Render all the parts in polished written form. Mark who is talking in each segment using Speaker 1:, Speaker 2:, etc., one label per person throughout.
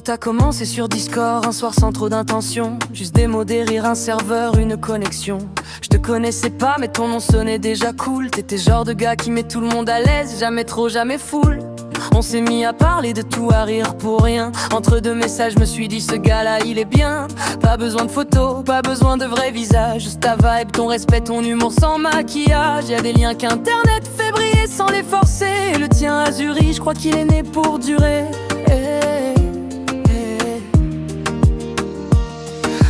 Speaker 1: Tout a commencé sur Discord, un soir sans trop d'intention. Juste des mots, des rires, un serveur, une connexion. Je te connaissais pas mais ton nom sonnait déjà cool. T'étais genre de gars qui met tout le monde à l'aise, jamais trop, jamais full. On s'est mis à parler de tout, à rire pour rien. Entre deux messages, je me suis dit ce gars-là, il est bien. Pas besoin de photos, pas besoin de vrai visage. Juste ta vibe, ton respect, ton humour sans maquillage. Y'a des liens qu'Internet fait briller sans les forcer. Le tien à Zurich, je crois qu'il est né pour durer.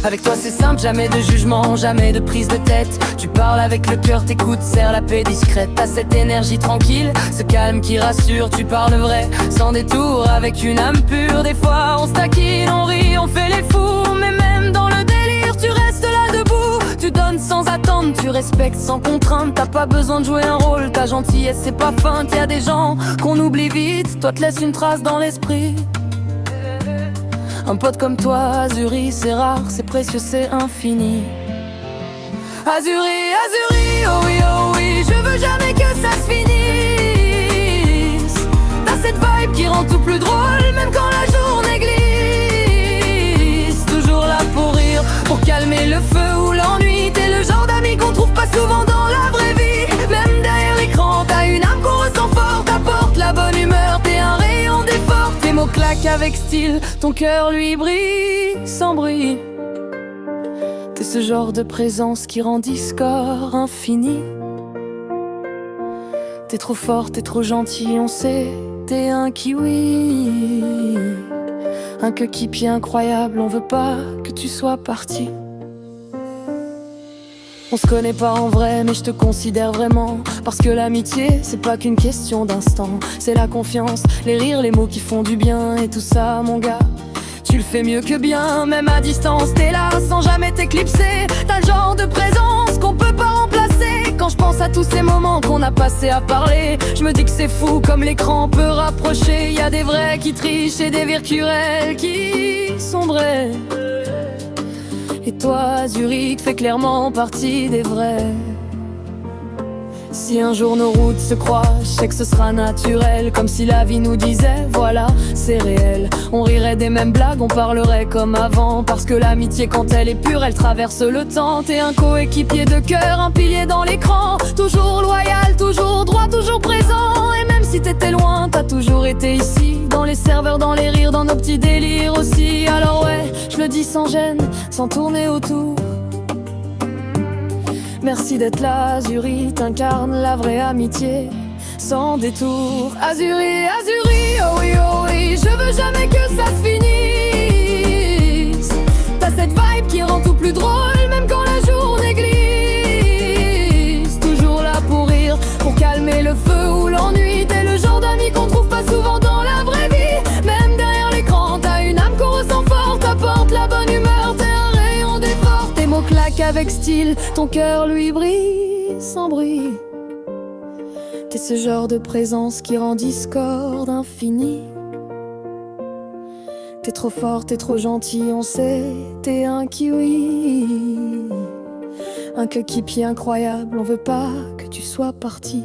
Speaker 1: Avec toi c'est simple, jamais de jugement, jamais de prise de tête. Tu parles avec le cœur, t'écoutes, serre la paix discrète. T'as cette énergie tranquille, ce calme qui rassure. Tu parles vrai, sans détour, avec une âme pure. Des fois on se taquine, on rit, on fait les fous. Mais même dans le délire, tu restes là debout. Tu donnes sans attendre, tu respectes sans contrainte. T'as pas besoin de jouer un rôle, ta gentillesse c'est pas feinte. Y'a des gens qu'on oublie vite, toi te laisse une trace dans l'esprit. Un pote comme toi, Azuri, c'est rare, c'est précieux, c'est infini. Azuri, Azuri, oh oui, je veux jamais que ça se finisse. T'as cette vibe qui rend tout plus drôle, même quand la journée glisse. Toujours là pour rire, pour calmer le feu ou l'ennui. T'es le genre d'ami qu'on trouve pas souvent dans la vraie vie. Même derrière l'écran, t'as une âme qu'on ressent fort. T'apportes la bonne humeur, t'es un rayon d'effort. Tes mots claquent avec style, ton cœur lui brille sans bruit. T'es ce genre de présence qui rend Discord infini. T'es trop fort, t'es trop gentil, on sait, t'es un kiwi. Un coéquipier incroyable, on veut pas que tu sois parti. On se connaît pas en vrai, mais je te considère vraiment. Parce que l'amitié, c'est pas qu'une question d'instant. C'est la confiance, les rires, les mots qui font du bien. Et tout ça, mon gars, tu le fais mieux que bien. Même à distance, t'es là sans jamais t'éclipser. T'as le genre de présence qu'on peut pas remplacer. Quand je pense à tous ces moments qu'on a passé à parler, je me dis que c'est fou comme l'écran peut rapprocher. Y a des vrais qui trichent et des virtuels qui sombraient. Et toi, Zurich, fait clairement partie des vrais. Si un jour nos routes se croisent, je sais que ce sera naturel. Comme si la vie nous disait, voilà, c'est réel. On rirait des mêmes blagues, on parlerait comme avant. Parce que l'amitié, quand elle est pure, elle traverse le temps. T'es un coéquipier de cœur, un pilier dans l'écran. Toujours loyal, toujours droit, toujours présent. Et même si t'étais loin, t'as toujours été ici. Dans les serveurs, dans les rires, dans nos petits délires aussi. Alors ouais, je le dis sans gêne, sans tourner autour. Merci d'être là, Azuri, t'incarnes la vraie amitié, sans détour. Azuri, Azuri, oh oui, je veux jamais que ça se finisse. T'as cette vibe qui rend tout plus drôle, même quand la journée glisse. Toujours là pour rire, pour calmer le feu ou l'ennui. T'es le genre d'ami qu'on trouve pas souvent dans la vraie vie. Même derrière l'écran, t'as une âme qu'on ressent fort. T'apportes la bonne humeur, t'es un rayon d'effort. Tes mots claquent avec style, ton cœur lui brille sans bruit. T'es ce genre de présence qui rend Discord infini. T'es trop fort, t'es trop gentil, on sait, t'es un kiwi. Un coéquipier incroyable, on veut pas que tu sois parti.